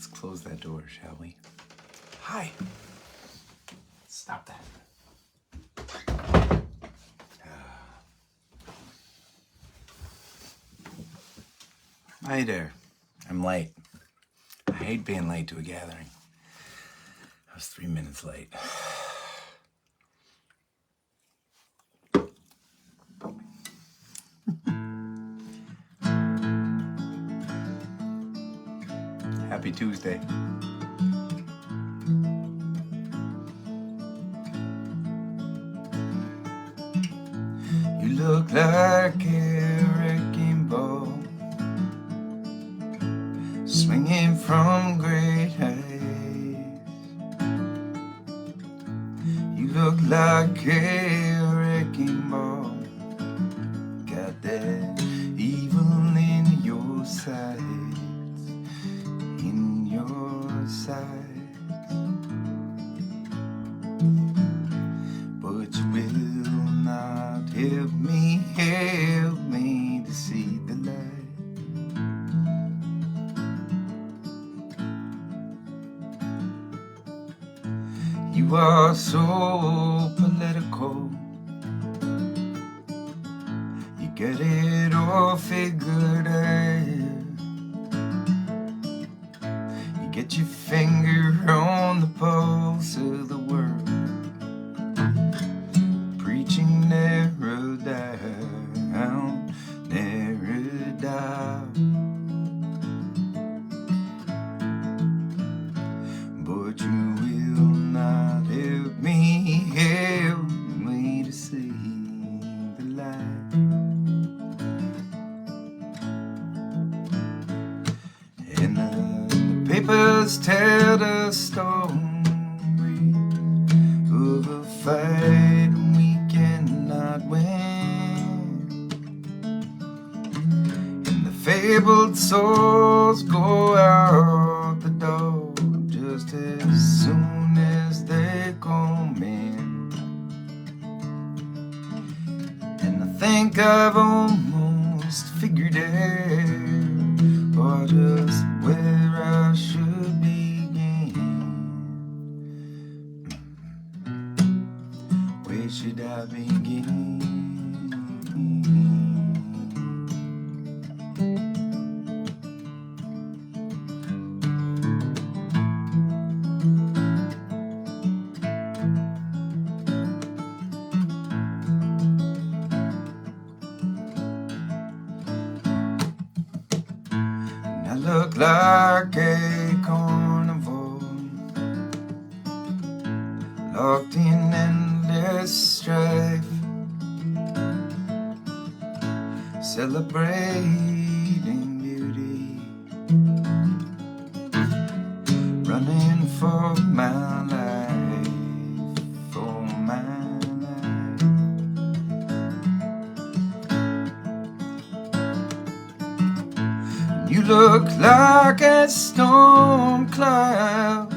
let's close that door, shall we? Hi. Stop that. Hi there. I'm late. I hate being late to a gathering. I was 3 minutes late. Happy Tuesday. You look like a wrecking ball, swinging from great heights. You look like a wrecking ball, got that evil in your sights, in your sights. But you will not help me to see the light. You are so political, you get it all figured out. You get your finger on the pulse of the world, preaching narrow down, narrow down. But you will not help me to see the light. And the papers tell the story of a fight we cannot win, and the fabled souls go out the door just as soon as they come in. And I think I've almost figured out, or just where I should begin. Where should I begin? I look like a carnival, locked in endless strife, celebrating beauty, running for my life, for my life. You look like a storm cloud,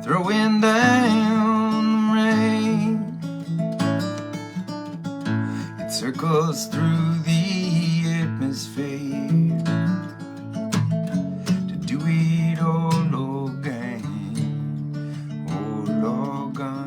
throwing down rain. It circles through the atmosphere to do it all again, all again.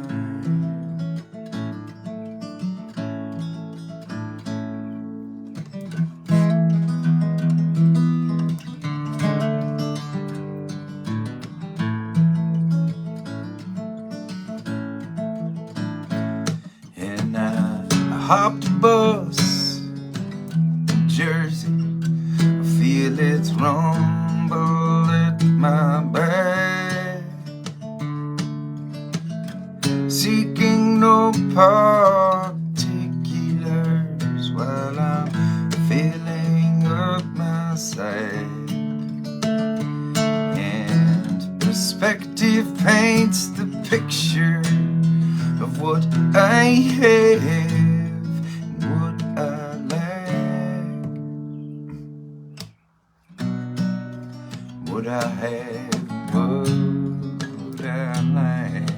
And I hopped a bus in Jersey, I feel its rumble at my back, seeking no particulars while I'm filling up my sack. And perspective paints the picture of what I have and what I lack, what I have, what I lack.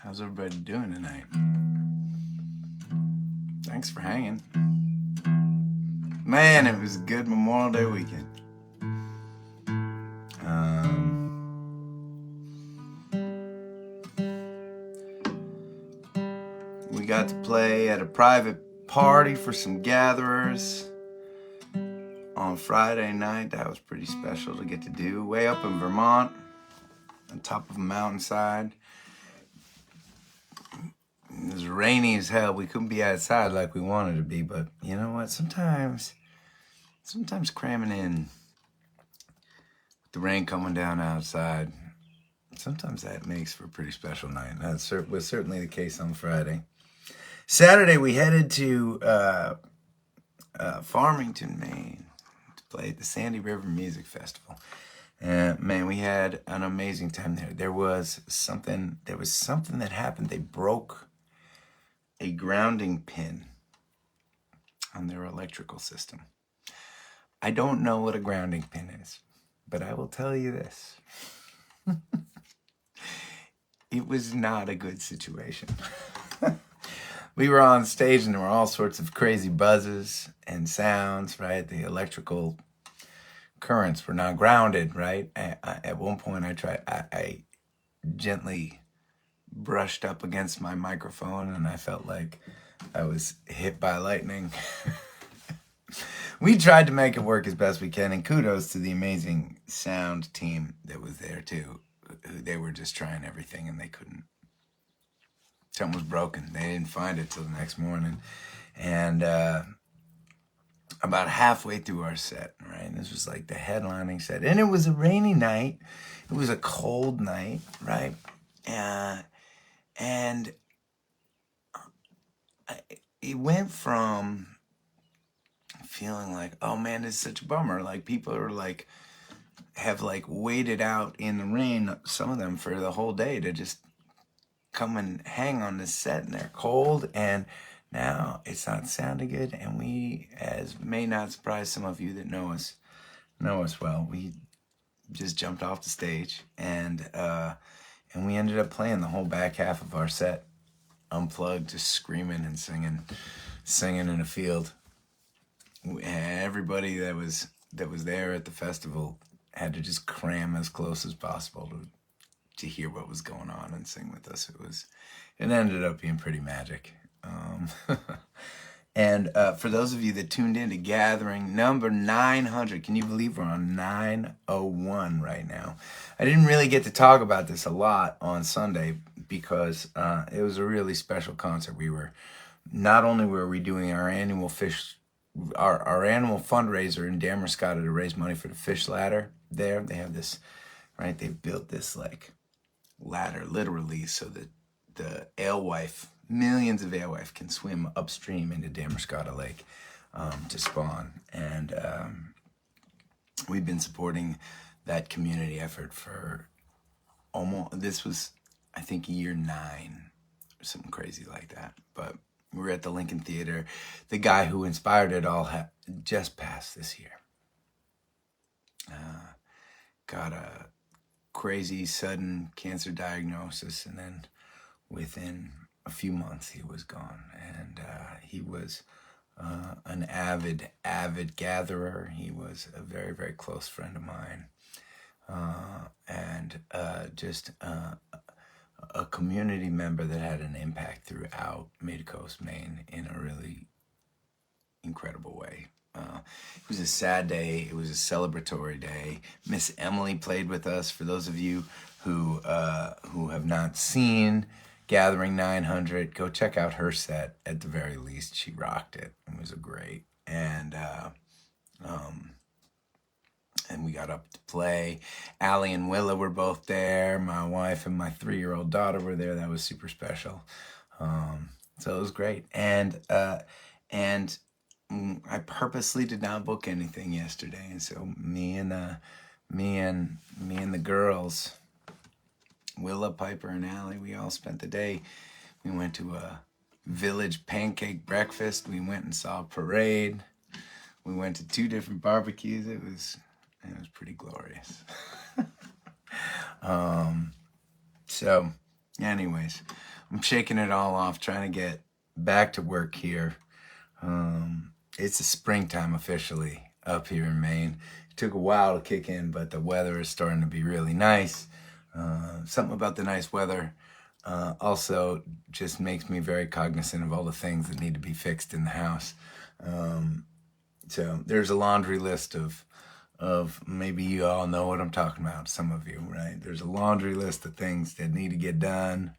How's everybody doing tonight? Thanks for hanging. Man, it was a good Memorial Day weekend. We got to play at a private party for some gatherers on Friday night. That was pretty special to get to do. Way up in Vermont, on top of a mountainside. It was rainy as hell. We couldn't be outside like we wanted to be, but you know what? Sometimes cramming in with the rain coming down outside, sometimes that makes for a pretty special night. That was certainly the case on Friday. Saturday, we headed to Farmington, Maine, to play at the Sandy River Music Festival. Man, we had an amazing time there. There was something that happened. They broke a grounding pin on their electrical system. I don't know what a grounding pin is, but I will tell you this. It was not a good situation. We were on stage and there were all sorts of crazy buzzes and sounds, right? The electrical currents were not grounded, right? At one point I gently brushed up against my microphone and I felt like I was hit by lightning. We tried to make it work as best we can, and kudos to the amazing sound team that was there too. They were just trying everything and they couldn't. Something was broken. They didn't find it till the next morning. And about halfway through our set, right? And this was like the headlining set. And it was a rainy night. It was a cold night, right? And it went from feeling like, oh man, this is such a bummer. Like people are like, have like waited out in the rain, some of them for the whole day to just come and hang on this set, and they're cold, and now it's not sounding good. And we, as may not surprise some of you that know us well, we just jumped off the stage and we ended up playing the whole back half of our set unplugged, just screaming and singing in a field. And everybody that was there at the festival had to just cram as close as possible to hear what was going on and sing with us. It ended up being pretty magic. And for those of you that tuned in to Gathering number 900, can you believe we're on 901 right now? I didn't really get to talk about this a lot on Sunday because it was a really special concert. Not only were we doing our annual our annual fundraiser in Damascotta to raise money for the fish ladder there. They have this, right? They built this like ladder literally so that the alewife, millions of alewife can swim upstream into Damascotta Lake to spawn. And we've been supporting that community effort for this was, I think, year 9 or something crazy like that. But we were at the Lincoln Theater. The guy who inspired it all just passed this year. Got a crazy sudden cancer diagnosis, and then within a few months he was gone. And he was an avid gatherer. He was a very, very close friend of mine, and just a community member that had an impact throughout Mid-Coast Maine in a really incredible way. It was a sad day. It was a celebratory day. Miss Emily played with us. For those of you who have not seen Gathering 900, go check out her set. At the very least, she rocked it. It was great. And we got up to play. Allie and Willa were both there. My wife and my 3-year-old daughter were there. That was super special. So it was great. And I purposely did not book anything yesterday, and so me and the girls, Willa, Piper, and Allie, we all spent the day. We went to a village pancake breakfast. We went and saw a parade. We went to 2 different barbecues. It was pretty glorious. So, anyways, I'm shaking it all off, trying to get back to work here. It's a springtime officially up here in Maine. It took a while to kick in, but the weather is starting to be really nice. Something about the nice weather also just makes me very cognizant of all the things that need to be fixed in the house. So there's a laundry list of maybe you all know what I'm talking about, some of you, right? There's a laundry list of things that need to get done.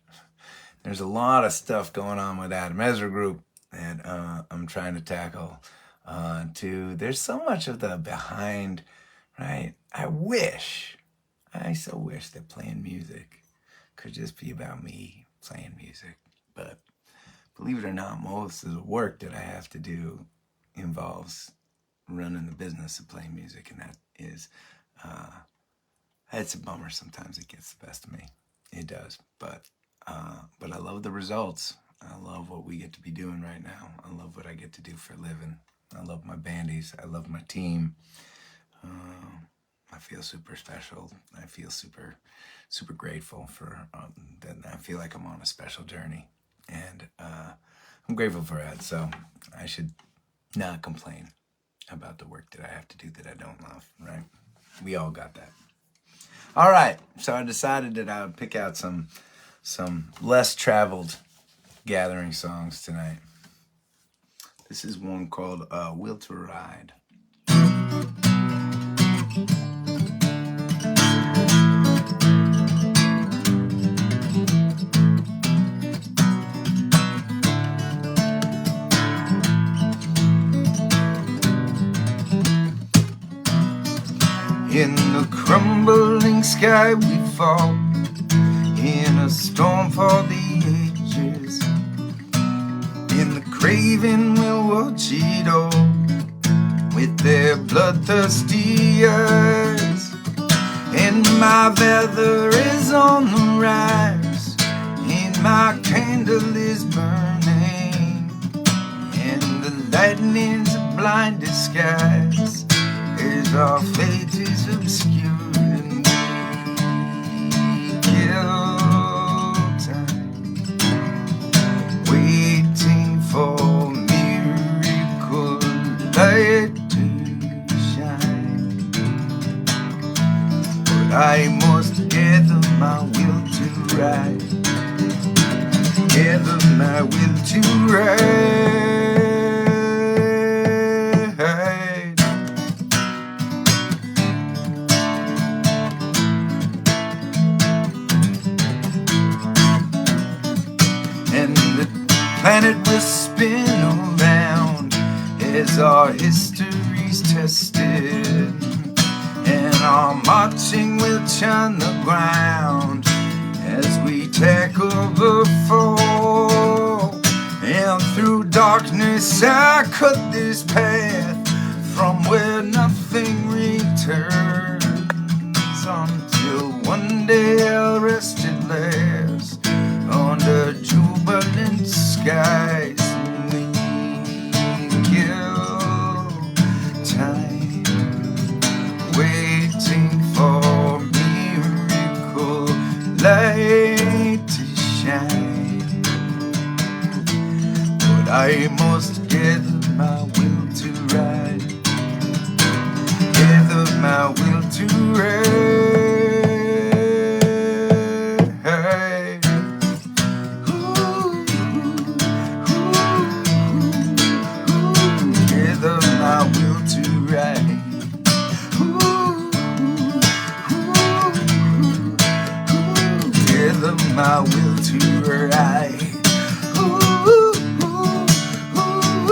There's a lot of stuff going on with Ezra group that I'm trying to tackle too. There's so much of the behind, right? I so wish that playing music could just be about me playing music. But believe it or not, most of the work that I have to do involves running the business of playing music, and that is, it's a bummer. Sometimes it gets the best of me. It does, but I love the results. I love what we get to be doing right now. I love what I get to do for a living. I love my bandies. I love my team. I feel super special. I feel super, super grateful for that. I feel like I'm on a special journey, and I'm grateful for that. So I should not complain about the work that I have to do that I don't love, right? We all got that. All right, so I decided that I would pick out some less traveled gathering songs tonight. This is one called Will to Ride. In the crumbling sky we fall, in a storm for the ages. In the craving we'll watch it all, with their bloodthirsty eyes. And my feather is on the rise, and my candle is burning, and the lightning's a blind disguise, as our fate is obscured and we kill time, waiting for miracle light to shine. But I must gather my will to ride, gather my will to ride. Planet will spin around as our history's tested, and our marching will churn the ground as we tackle the fall. And through darkness I cut this path from where nothing returns, until one day I'll rest at last under jubilant skies. We kill time, waiting for miracle light to shine. But I must gather my will to ride, gather my will to ride. My will to ride. Ooh, ooh, ooh,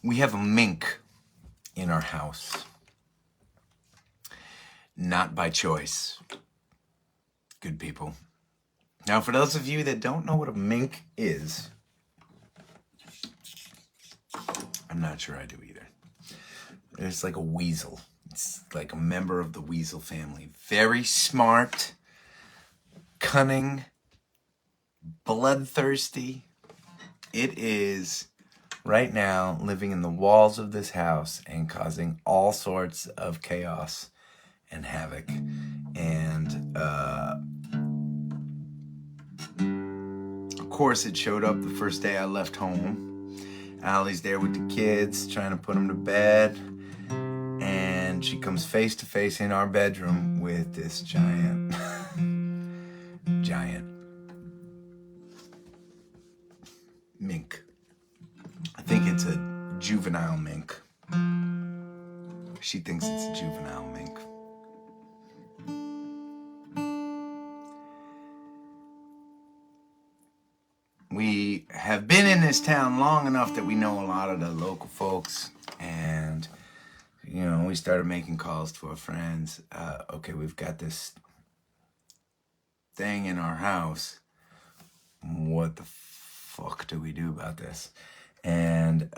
We have a mink in our house. Not by choice. Good people. Now, for those of you that don't know what a mink is, I'm not sure I do either. It's like a weasel. It's like a member of the weasel family. Very smart, cunning, bloodthirsty. It is right now living in the walls of this house and causing all sorts of chaos and havoc. And of course, it showed up the first day I left home. Allie's there with the kids, trying to put them to bed. And she comes face to face in our bedroom with this giant mink. I think it's a juvenile mink. She thinks it's a juvenile mink. We have been in this town long enough that we know a lot of the local folks, and we started making calls to our friends. Okay, we've got this thing in our house. What the fuck do we do about this? And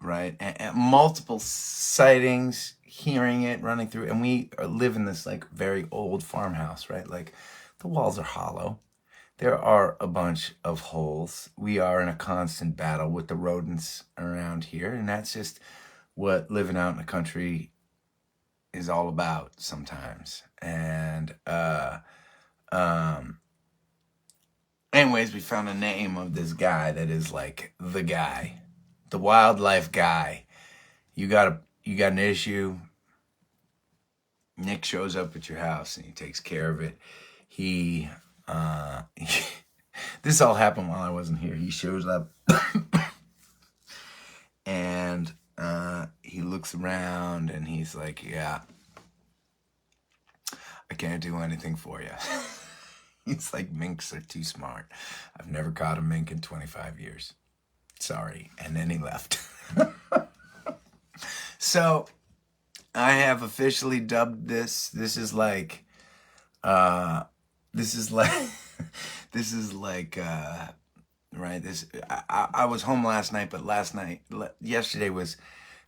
right, and multiple sightings, hearing it running through, and we live in this like very old farmhouse, right? Like the walls are hollow. There are a bunch of holes. We are in a constant battle with the rodents around here, and that's just what living out in the country is all about sometimes. And anyways, we found a name of this guy that is like the guy, the wildlife guy. You got an issue. Nick shows up at your house and he takes care of it. This all happened while I wasn't here. He shows up and he looks around and he's like, yeah, I can't do anything for you. He's like, minks are too smart. I've never caught a mink in 25 years. Sorry. And then he left. So I have officially dubbed this. This is like right. I was home last night, but yesterday was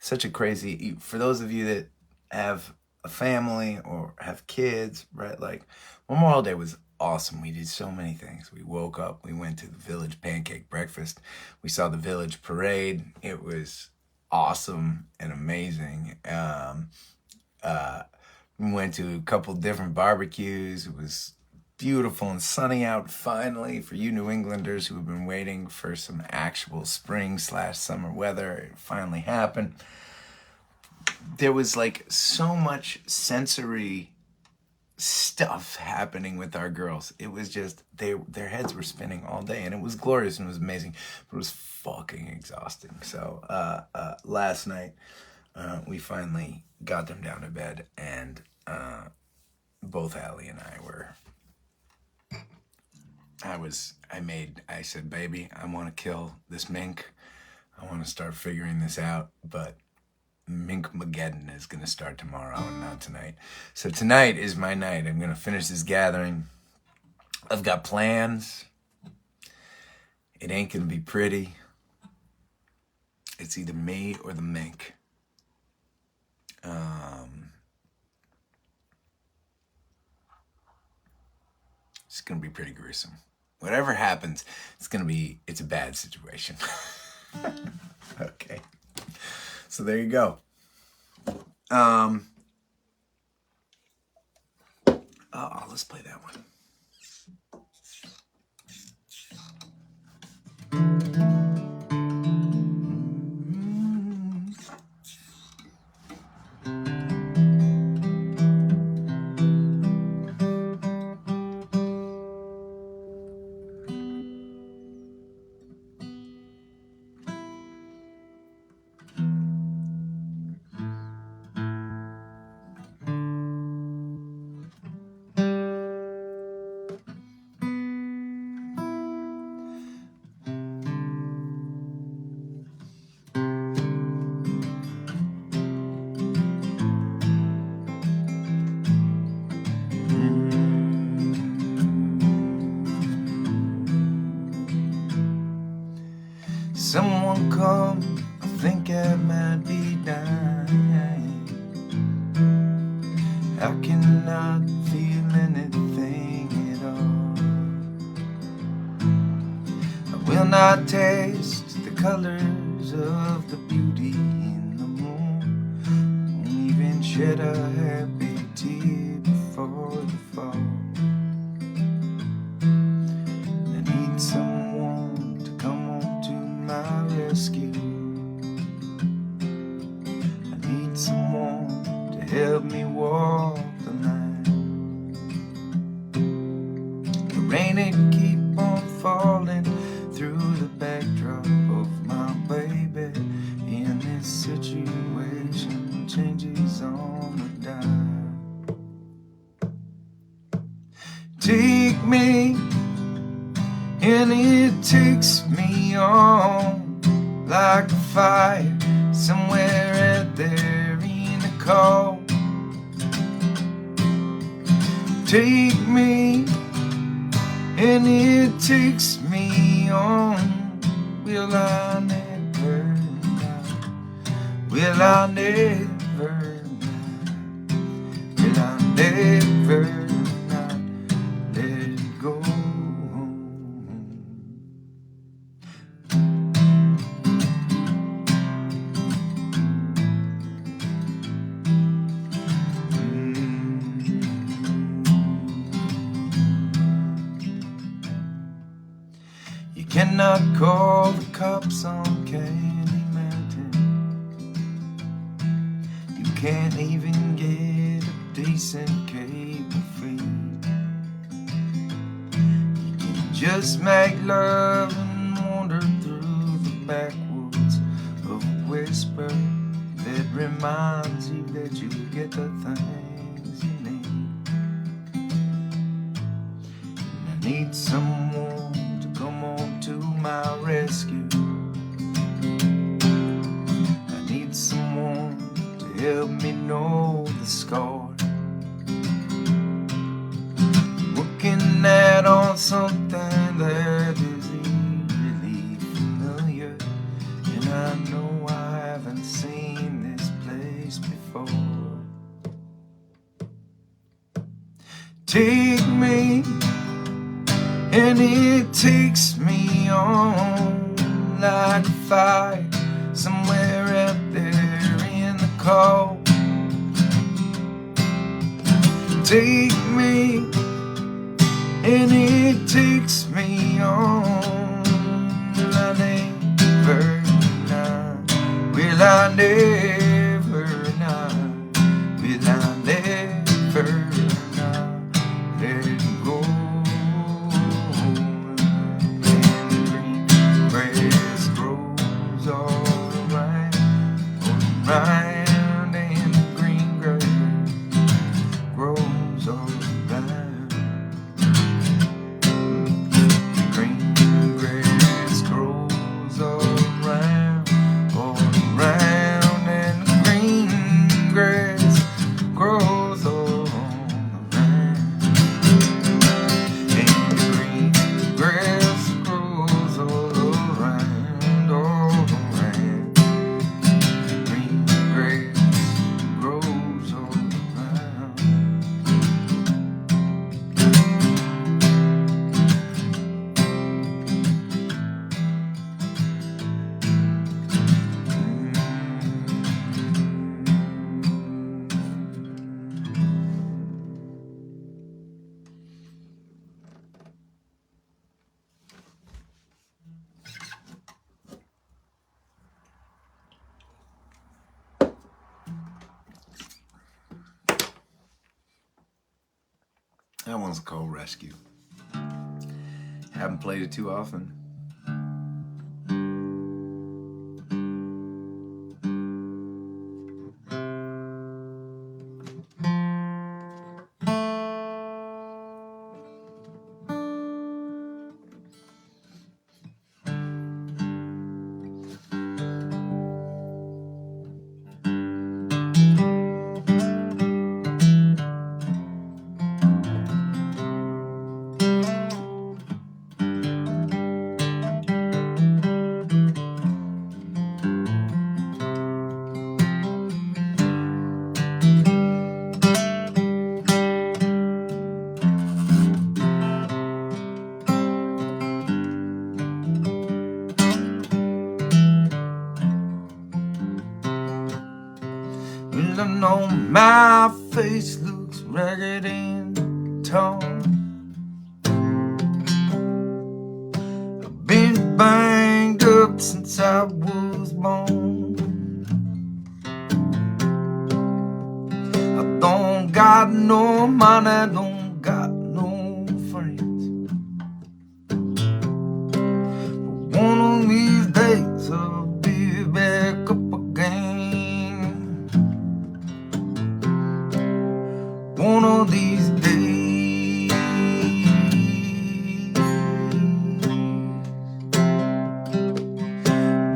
such a crazy, for those of you that have a family or have kids, right? Like Memorial Day was awesome. We did so many things. We woke up, we went to the village pancake breakfast. We saw the village parade. It was awesome and amazing. We went to a couple different barbecues. It was beautiful and sunny out finally for you New Englanders who have been waiting for some actual spring/summer weather. It finally happened. There was like so much sensory stuff happening with our girls. It was just their heads were spinning all day, and it was glorious and it was amazing, but it was fucking exhausting. So last night we finally got them down to bed, and both Allie and I were. I said, baby, I want to kill this mink. I want to start figuring this out, but Mink-mageddon is going to start tomorrow and not tonight. So tonight is my night. I'm going to finish this gathering. I've got plans. It ain't going to be pretty. It's either me or the mink. It's going to be pretty gruesome. Whatever happens, it's a bad situation. Okay. So there you go. Let's play that one. come? I think I might be dying. I cannot feel anything at all. I will not taste the colors of the beauty in the moon. Won't even shed a happy tear before the fall. I need someone to come on to my rescue. I need someone to help me walk the line. The rain it keep on falling through the backdrop of my baby. In this situation, changes on the dime. Take me, and it takes me on like a fire somewhere out there in the cold. Take me, and it takes me on. Will I never know? Will I never know? Will I never not let it go? You cannot call the cops on Candy Mountain. You can't even get a decent cable feed. You can just make love and wander through the backwoods of a whisper that reminds you that you get the things you need. And I need someone to come on to my rescue. I need someone to help me know the score. Looking at on something that is eerily familiar, and I know I haven't seen this place before. Take me, and it takes me on like a fire somewhere out there in the cold. Take me, and it takes me on. Will I never know? Will I never know? Will I never know? Let it go. Round and the green grass grows all around. The green grass grows all around, and the green grass grows all around. And the green grass grows all around, all around. That one's called Rescue. Haven't played it too often. Well, I know my face looks ragged and torn. I've been banged up since I was born. I don't got no money, don't got no friends. But one of these days I'll be back up again. One of these days.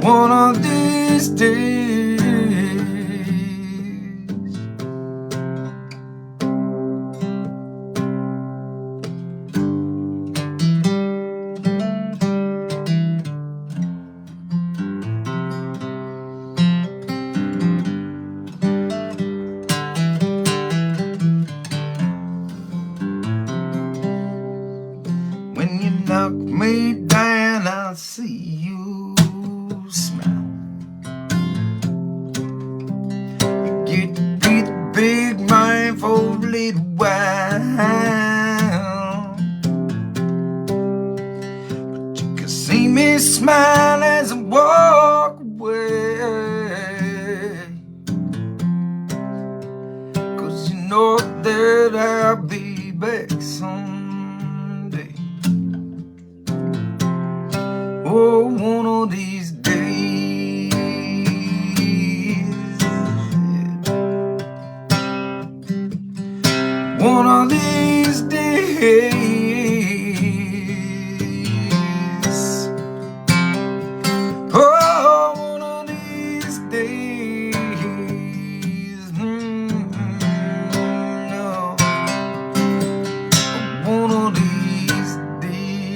One of these days. When you knock me down, I'll see you smile. You get to be the big man for a little while, but you can see me smile as I walk away, 'cause you know that I'll be back someday. Oh, one of these days. One of these days. Oh, one of these days. No. One of these days.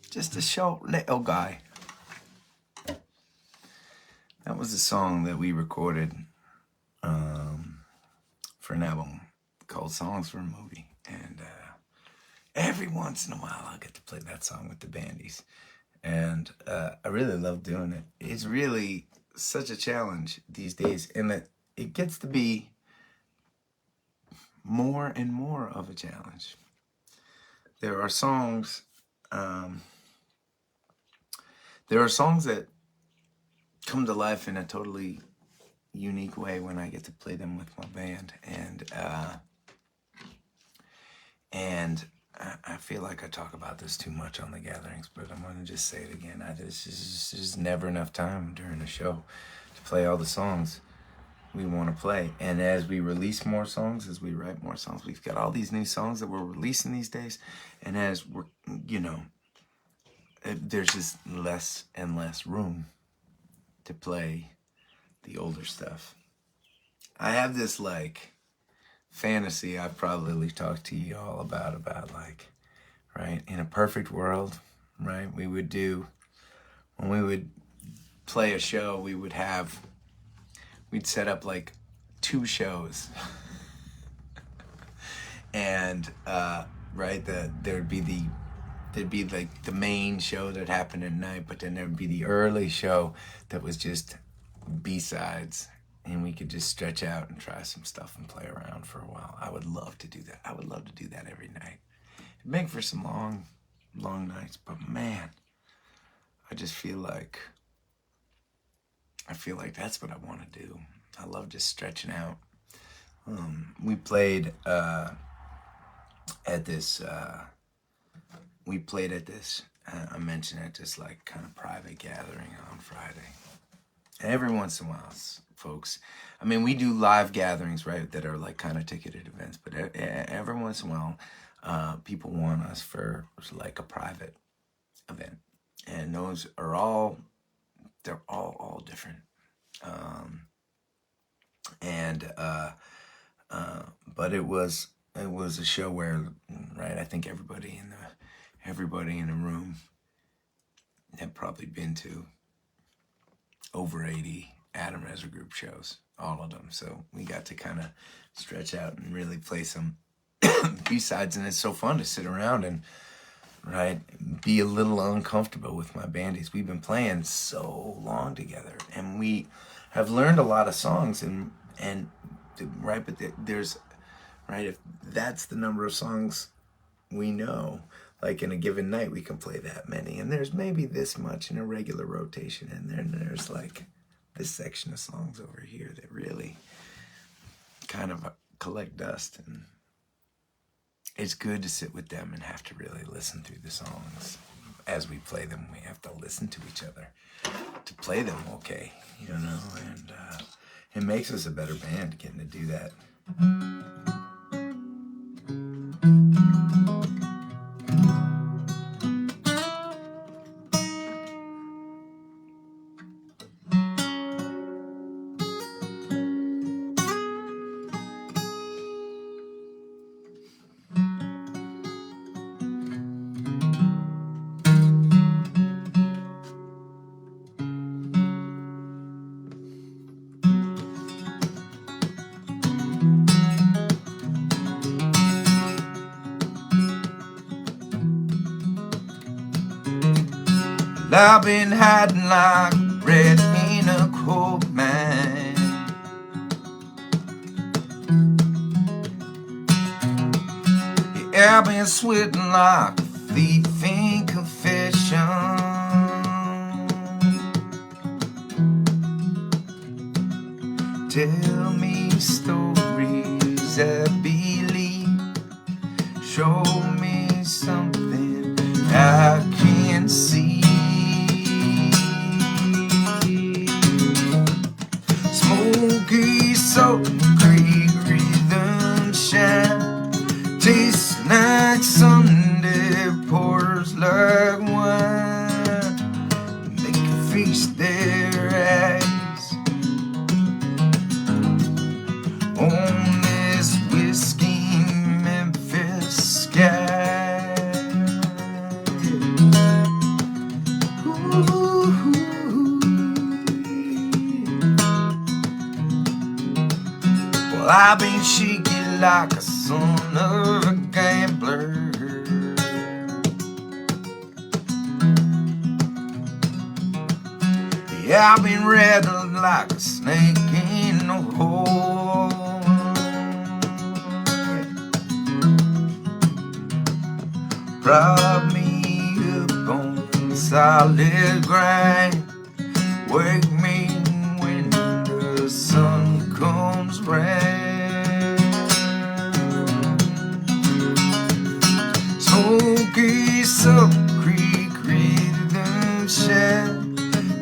Just a short little guy. That was a song that we recorded for an album called Songs for a Movie. And every once in a while I'll get to play that song with the bandies. And I really love doing it. It's really such a challenge these days. And it gets to be more and more of a challenge. There are songs... there are songs that come to life in a totally unique way when I get to play them with my band, and I feel like I talk about this too much on the gatherings, but I'm going to just say it again. There's just never enough time during the show to play all the songs we want to play. And as we release more songs, as we write more songs, we've got all these new songs that we're releasing these days, and as we're, there's just less and less room to play the older stuff. I have this fantasy I've probably talked to you all about right, in a perfect world, right, when we would play a show, we'd set up 2 shows and right, there'd be the main show that happened at night, but then there'd be the early show that was just B-sides, and we could just stretch out and try some stuff and play around for a while. I would love to do that. I would love to do that every night. It'd make for some long nights, but man, I just feel like that's what I want to do. I love just stretching out. We played at this. I mentioned it, this kind of private gathering on Friday. And every once in a while, folks, I mean, we do live gatherings, right, that are kind of ticketed events, but every once in a while, people want us for a private event. And those are they're all different. But it was a show where, right, I think everybody everybody in the room have probably been to over 80 Adam Ezra group shows, all of them. So we got to kind of stretch out and really play some B-sides, and it's so fun to sit around and be a little uncomfortable with my bandies. We've been playing so long together, and we have learned a lot of songs, and but there's if that's the number of songs we know, like in a given night we can play that many, and there's maybe this much in a regular rotation, and then there's like this section of songs over here that really kind of collect dust, and it's good to sit with them and have to really listen through the songs. As we play them, we have to listen to each other to play them okay, and it makes us a better band getting to do that. I've been hiding like red in a coal mine. Yeah, I've been sweating like a thief in confession. Tell me stories I believe. Show me something I can see. Smoky, salt creek, rhythm shine. Tastes like Sunday, pours like wine. They can feast their eyes on this whiskey Memphis sky. Ooh. Well, I've been shaky like a son of a gambler. Yeah, I've been rattled like a snake in a hole. Prop me up on solid grind. Wake me when the sun comes round. Smoky Salt Creek rhythm shine.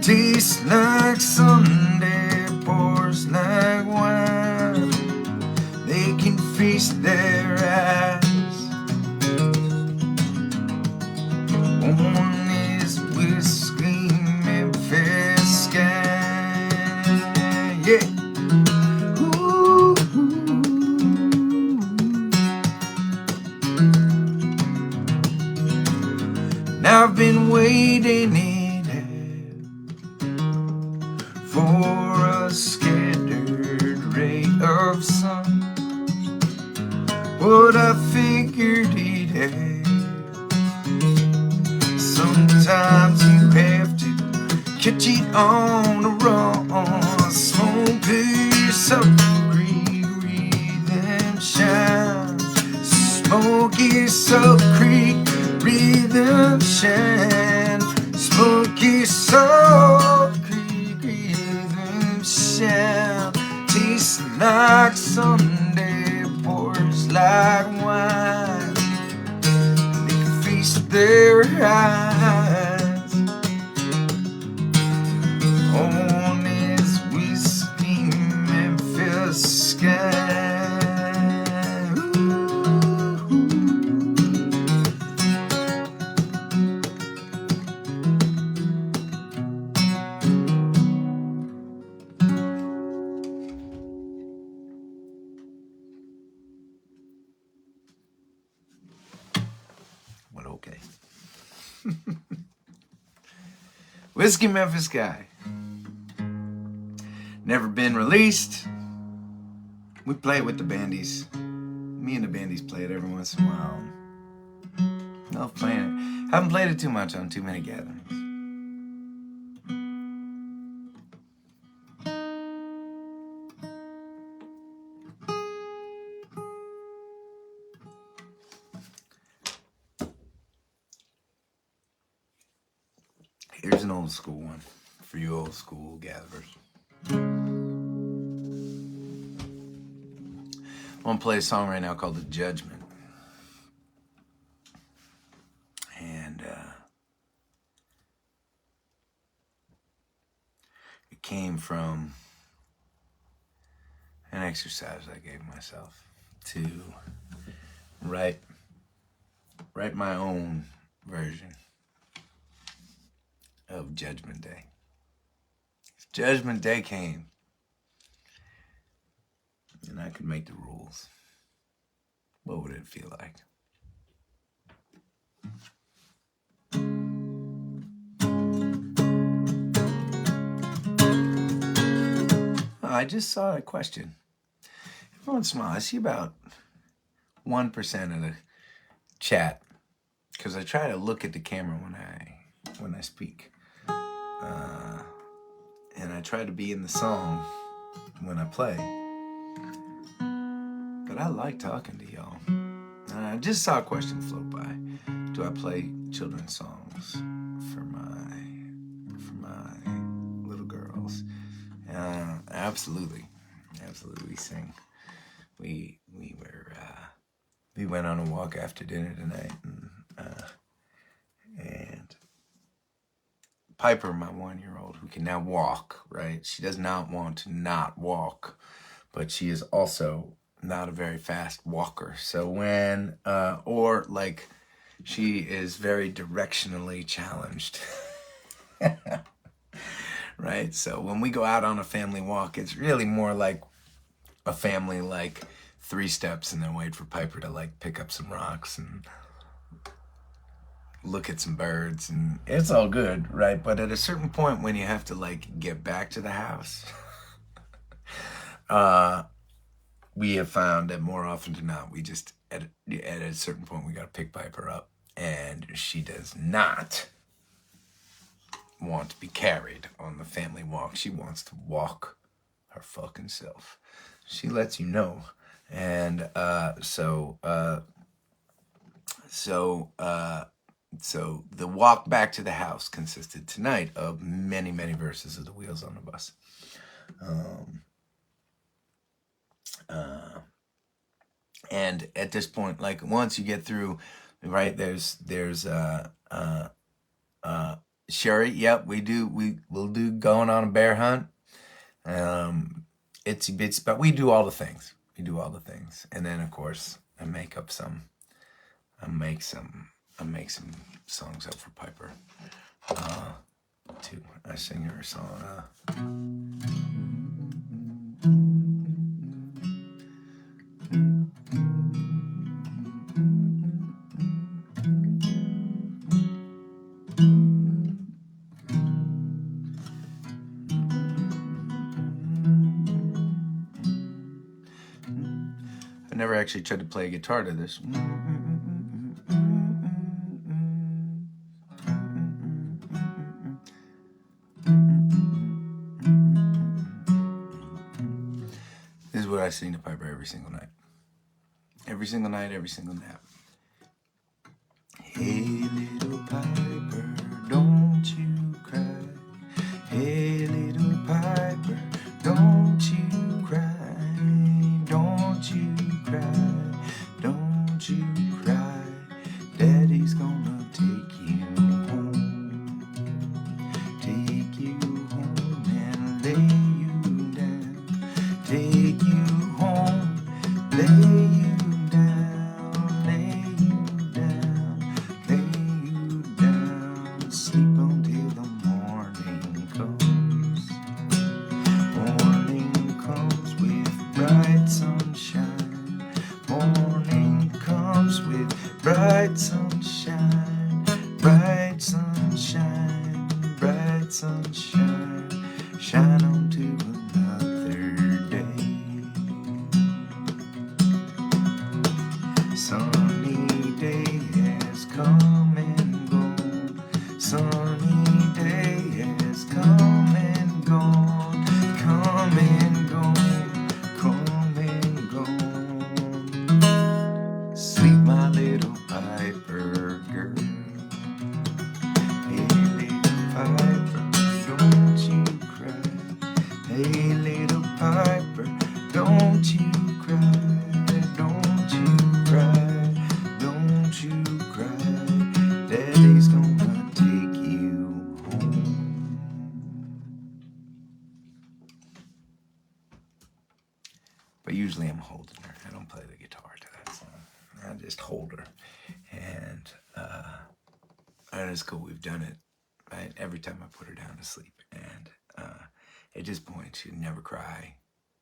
Tastes like Sunday, pours like wine. They can feast their eyes on this whiskey Memphis sky. Yeah. Ooh. Now I've been waiting it out for a scattered ray of sun, but I figured it out. Sometimes you have to catch it on the run. Smoky Salt Creek rhythm shine. Smoky Salt Creek rhythm shine. Smoky Salt Creek rhythm shine. Tastes like Sunday, pours like wine. They can feast their eyes on this whiskey Memphis sky. But okay. Whiskey Memphis Guy. Never been released. We play it with the bandies. Me and the bandies play it every once in a while. Love playing it. Haven't played it too much on too many gatherings. Here's an old school one for you old school gatherers. I'm gonna play a song right now called The Judgment. And it came from an exercise I gave myself to write my own version of Judgment Day. If Judgment Day came and I could make the rules, what would it feel like? I just saw a question. Every once in a while, I see about 1% of the chat, because I try to look at the camera when I speak, and I try to be in the song when I play. But I like talking to y'all. I just saw a question float by. Do I play children's songs for my little girls? Absolutely, we sing. We went on a walk after dinner tonight, and Piper, my 1-year-old, who can now walk, right? She does not want to not walk, but she is also not a very fast walker. So when, she is very directionally challenged. Right? So when we go out on a family walk, it's really more like a family, 3 steps and then wait for Piper to pick up some rocks and look at some birds, and it's all good, right? But at a certain point when you have to get back to the house, we have found that more often than not, we just at a certain point we got to pick Piper up, and she does not want to be carried on the family walk. She wants to walk her fucking self. She lets you know. And so the walk back to the house consisted tonight of many, many verses of the Wheels on the Bus. And at this point, once you get through, right, there's Sherry, yep, we'll do going on a bear hunt. It's but we do all the things. And then of course I make some songs up for Piper. Too. I sing her a song. I never actually tried to play a guitar to this. This is what I sing to Piper every single night. Every single night, every single nap. Hey, little Piper, don't you cry. Hey, little Piper, don't you cry. Don't you cry. Don't you cry. Daddy's gonna take you home. Take you home and lay you down. Take you home, lay you down, lay you down, lay sunny day has come and gone, come and gone, come and gone. Sleep, my little piper girl. Hey, little piper, don't you cry. Hey, little piper, don't you cry. Don't you cry. Don't you cry. Daddy's gonna take you home. But usually I'm holding her. I don't play the guitar to that song. I just hold her. And it's cool. We've done it, right? Every time I put her down to sleep. And at this point, she'd never cry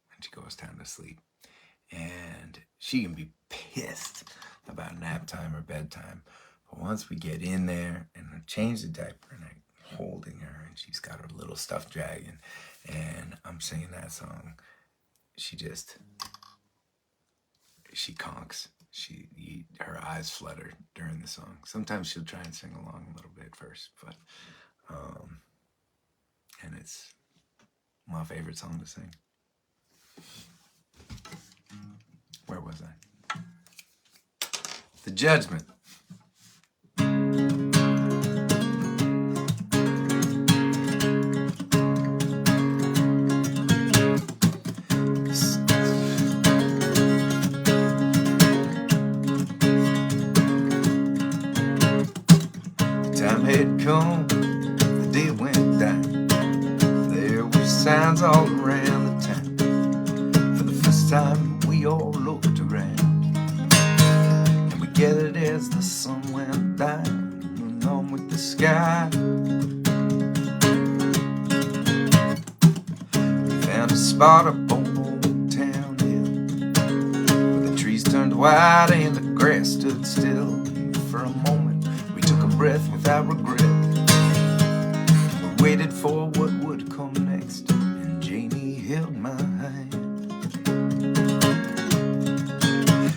when she goes down to sleep. And she can be pissed about nap time or bedtime. But once we get in there and I change the diaper and I'm holding her and she's got her little stuffed dragon and I'm singing that song, she conks. Her eyes flutter during the song. Sometimes she'll try and sing along a little bit first, but and it's my favorite song to sing. Where was I? The Judgment. Time had come, the day went down. There were signs all around the town. For the first time we all looked around, and we gathered as the sun went down, along with the sky. We found a spot up on Old Town Hill, where the trees turned white and the grass stood still. For a moment breath without regret. We waited for what would come next, and Janie held my hand.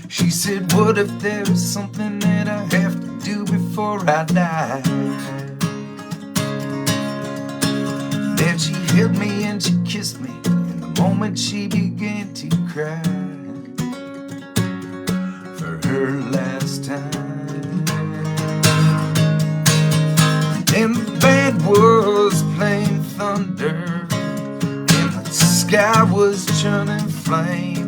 She said, what if there is something that I have to do before I die? Then she held me and she kissed me, and the moment she began to cry for her last time. And the band was playing thunder, and the sky was churning flame,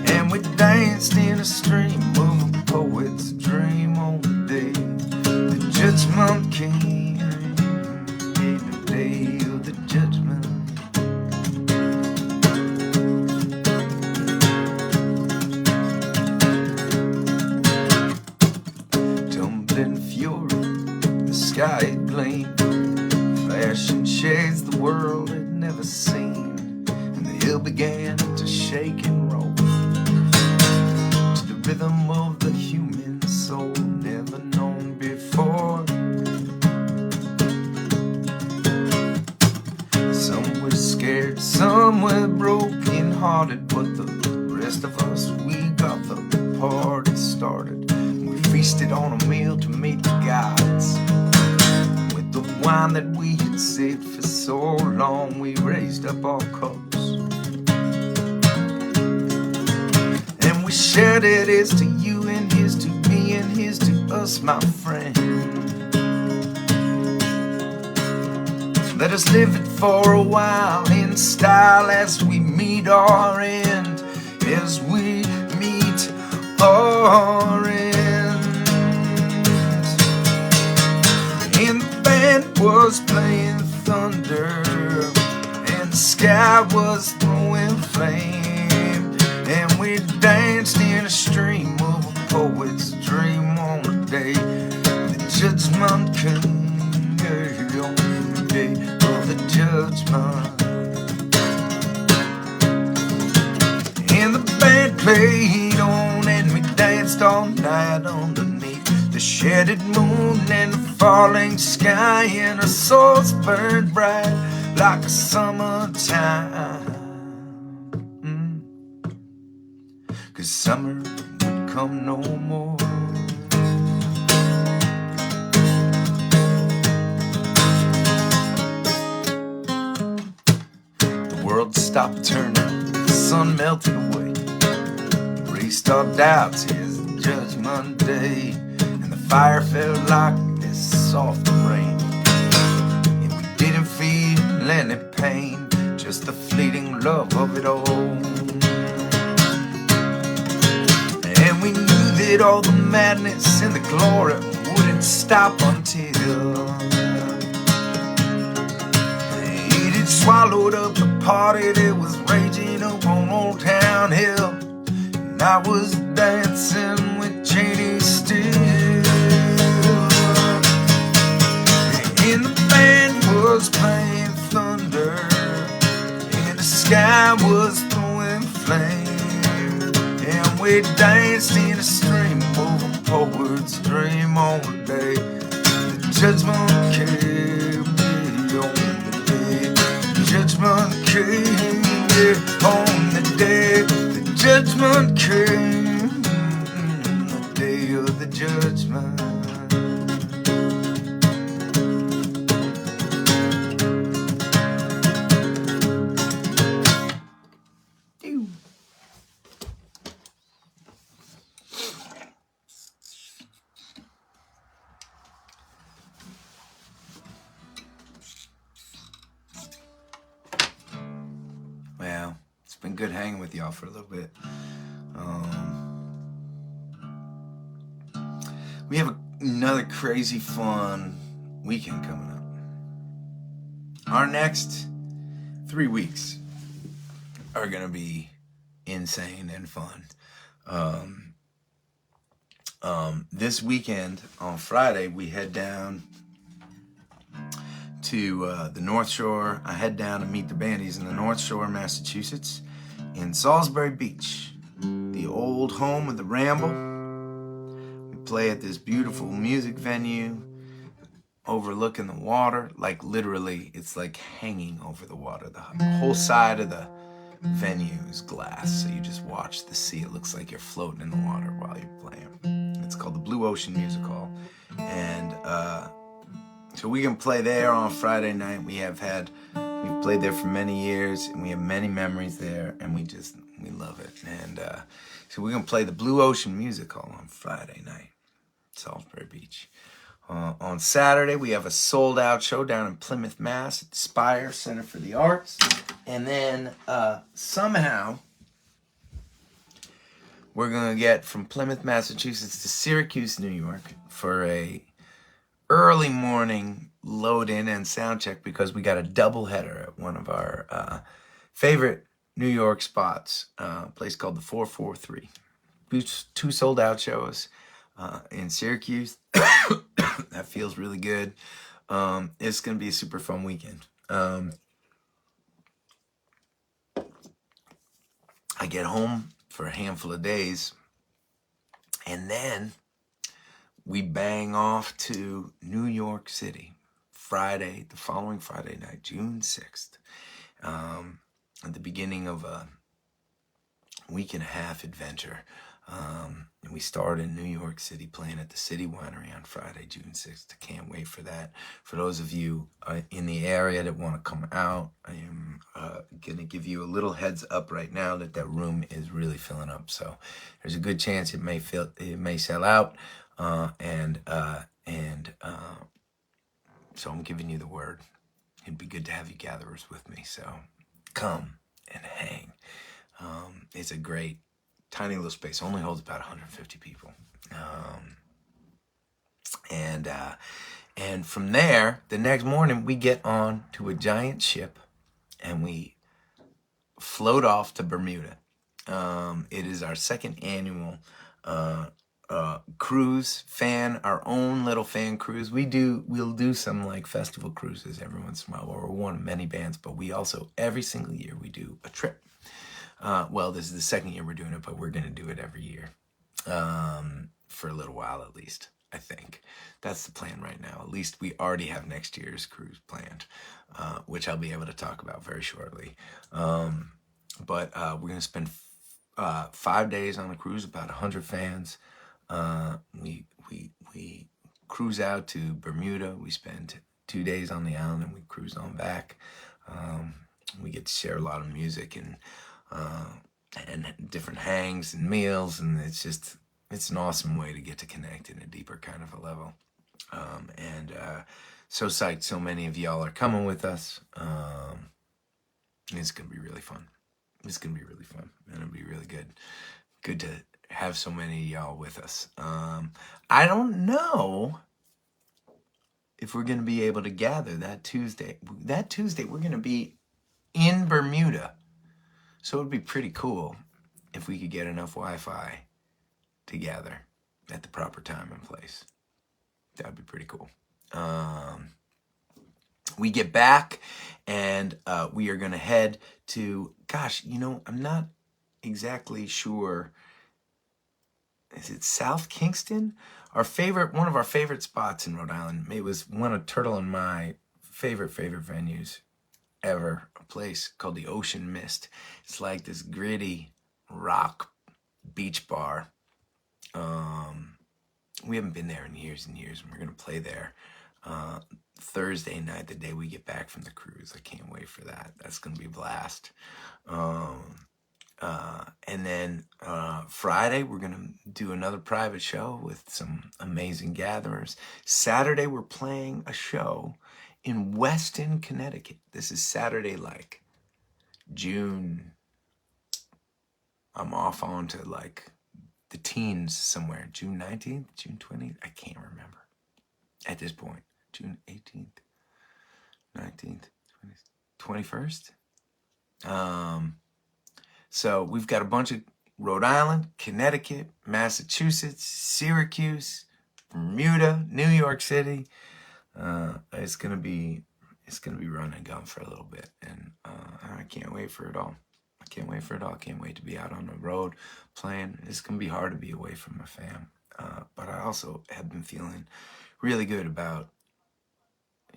and we danced in a stream of a poet's dream on the day the judgment came, the day of the judgment. Tumbling fury, the sky had gleamed, flashing shades the world had never seen, and the hill began to shake and roll to the rhythm of the human soul, never known before. Some were scared, some were broken hearted, but the rest of us, we got the party started. We feasted on a meal to meet the gods. With the wine that we had saved for so long, we raised up our cups, and we shared it. Here's to you and here's to me and here's to us, my friend. Let us live it for a while in style as we meet our end, as we meet our end. And the band was playing thunder, and the sky was throwing flame, and we danced in a stream of a poet's dream on the day the judgment came, on the day of the judgment. And the band played on, and we danced all night underneath the shaded moon and the falling sky, and our souls burned bright like a summertime. 'Cause summer would come no more. stopped turning, the sun melted away, erased our doubts. Here's the judgment day, and the fire felt like this soft rain, and we didn't feel any pain, just the fleeting love of it all. And we knew that all the madness and the glory wouldn't stop until it had swallowed up the party that was raging up on Old Town Hill. And I was dancing with Janie still, and the band was playing thunder, and the sky was throwing flames, and we danced in a stream of a poet's dream on the day the judgment came. On the day the judgment came, yeah, on the day the judgment came, the day of the judgment. Well, it's been good hanging with y'all for a little bit. We have another crazy fun weekend coming up. Our next 3 weeks are going to be insane and fun. This weekend on Friday, we head down to the North Shore. I head down to meet the bandies in the North Shore, Massachusetts, in Salisbury Beach, the old home of the Ramble. We play at this beautiful music venue overlooking the water. Like literally, it's like hanging over the water. The whole side of the venue is glass, so you just watch the sea. It looks like you're floating in the water while you're playing. It's called the Blue Ocean Music Hall, and so we can play there on Friday night. We've played there for many years, and we have many memories there, and we love it. And so we're gonna play the Blue Ocean Music Hall on Friday night, Salisbury Beach. On Saturday, we have a sold-out show down in Plymouth, Mass, at the Spire Center for the Arts. And then somehow we're going to get from Plymouth, Massachusetts to Syracuse, New York for a early morning load-in and sound check, because we got a doubleheader at one of our favorite New York spots, a place called the 443. 2 sold-out shows in Syracuse. That feels really good. It's going to be a super fun weekend. I get home for a handful of days, and then we bang off to New York City the following Friday night, June 6th, at the beginning of a week and a half adventure. And we start in New York City, playing at the City Winery on Friday, June 6th. I can't wait for that. For those of you in the area that want to come out, I am going to give you a little heads up right now that room is really filling up. So there's a good chance it may sell out. So I'm giving you the word. It'd be good to have you gatherers with me. So come and hang. It's a great tiny little space, only holds about 150 people. And from there, the next morning, we get on to a giant ship and we float off to Bermuda. It is our second annual cruise, our own little fan cruise. We'll do some like festival cruises every once in a while. We're one of many bands, but we also, every single year, we do a trip. Well, this is the second year we're doing it, but we're going to do it every year, for a little while at least, I think. That's the plan right now. At least we already have next year's cruise planned, which I'll be able to talk about very shortly. But we're going to spend 5 days on a cruise, about 100 fans. We cruise out to Bermuda. We spend 2 days on the island, and we cruise on back. We get to share a lot of music and different hangs and meals, and it's an awesome way to get to connect in a deeper kind of a level. And so psyched so many of y'all are coming with us. It's gonna be really fun. It's gonna be really fun, and it'll be really good to have so many of y'all with us. I don't know if we're gonna be able to gather that Tuesday. That Tuesday we're gonna be in Bermuda, so it would be pretty cool if we could get enough Wi-Fi to gather at the proper time and place. That'd be pretty cool. We get back and we are going to head to, gosh, I'm not exactly sure. Is it South Kingston? One of our favorite spots in Rhode Island. It was one of Turtle and my favorite venues ever. A place called the Ocean Mist. It's like this gritty rock beach bar. We haven't been there in years and years, and we're going to play there Thursday night, the day we get back from the cruise. I can't wait for that. That's going to be a blast. And then Friday, we're going to do another private show with some amazing gatherers. Saturday, we're playing a show in Weston, Connecticut. This is Saturday, like June. I'm off on to like the teens somewhere. June 19th, June 20th. I can't remember at this point. June 18th, 19th, 20th, 21st. So we've got a bunch of Rhode Island, Connecticut, Massachusetts, Syracuse, Bermuda, New York City. It's gonna be run and gun for a little bit, and I can't wait for it all. I can't wait to be out on the road playing. It's gonna be hard to be away from my fam, but I also have been feeling really good about.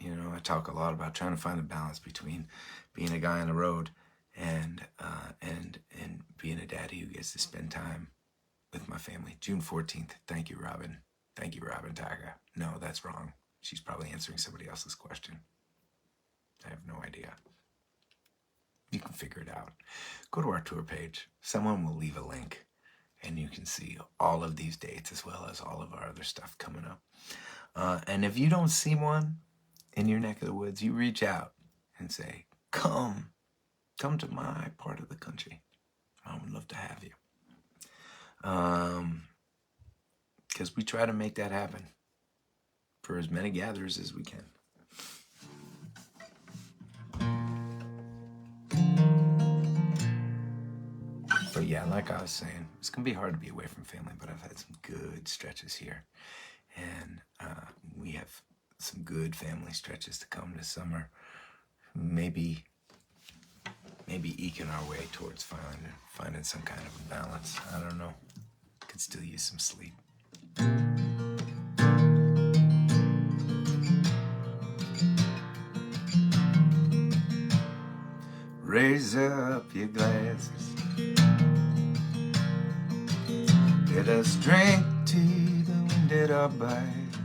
I talk a lot about trying to find the balance between being a guy on the road and being a daddy who gets to spend time with my family. June 14th. Thank you, Robin. Thank you, Robin Taga. No, that's wrong. She's probably answering somebody else's question. I have no idea. You can figure it out. Go to our tour page. Someone will leave a link, and you can see all of these dates as well as all of our other stuff coming up. And if you don't see one in your neck of the woods, you reach out and say, come to my part of the country. I would love to have you. Because we try to make that happen for as many gatherers as we can. But yeah, like I was saying, it's going to be hard to be away from family, but I've had some good stretches here. And we have some good family stretches to come this summer. Maybe eking our way towards finding some kind of a balance. I don't know. Could still use some sleep. Raise up your glasses. Let us drink to the wind at our backs.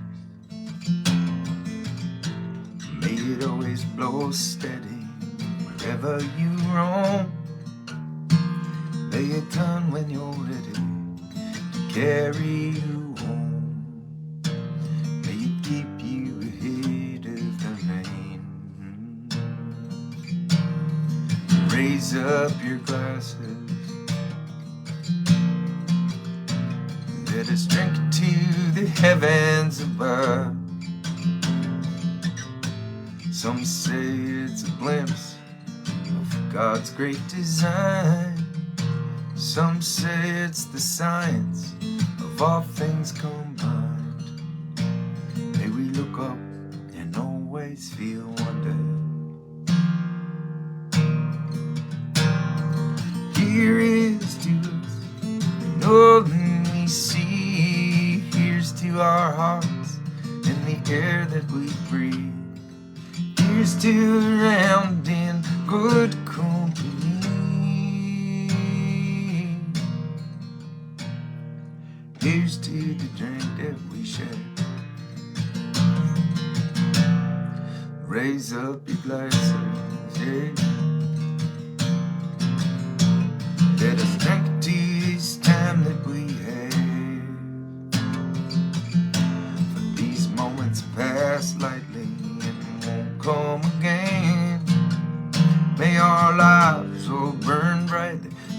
May it always blow steady wherever you roam. Lay it down when you're ready to carry you home. May it keep you ahead of the rain. Raise up your glasses. Let us drink to the heavens above. Some say it's a glimpse of God's great design. Some say it's the science of all things combined. May we look up and always feel wonder. Here is to us and all that we see. Here's to our hearts and the air that we breathe. Here's to around in good company. Here's to the drink that we share. Raise up your glasses, yeah.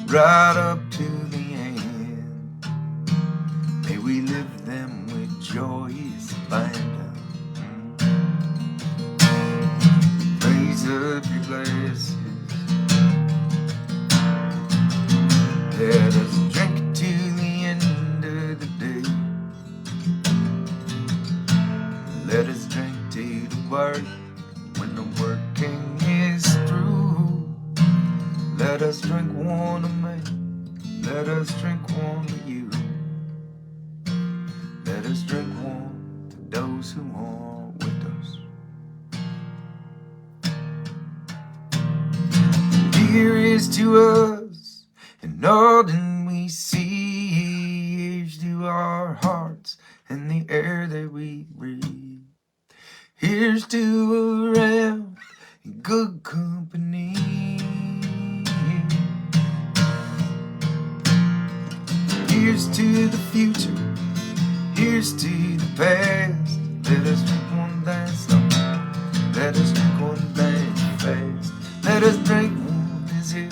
right up to the end. May we live them with joyous abandon. Raise up your glasses. Let us drink to the end of the day. Let us drink to the work when the working is through. Let us drink one to me. Let us drink one to you. Let us drink one to those who are with us. Dear is to us, and all that we see. Here's to our hearts and the air that we breathe. Here's to around in good company. Here's to the future. Here's to the past. Let us drink one last song. Let us drink one last fast. Let us drink one as if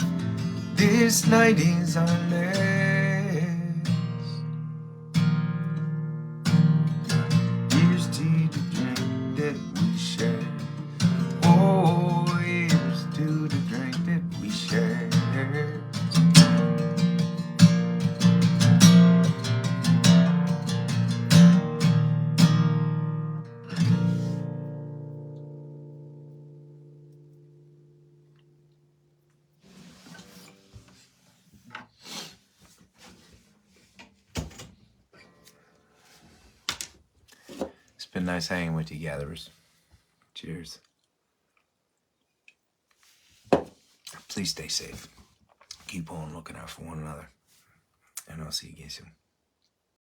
this night is our last. Here's to the drink that we share. Oh, here's to the drink that we share. It's been nice hanging with you, gatherers. Cheers. Please stay safe. Keep on looking out for one another. And I'll see you again soon.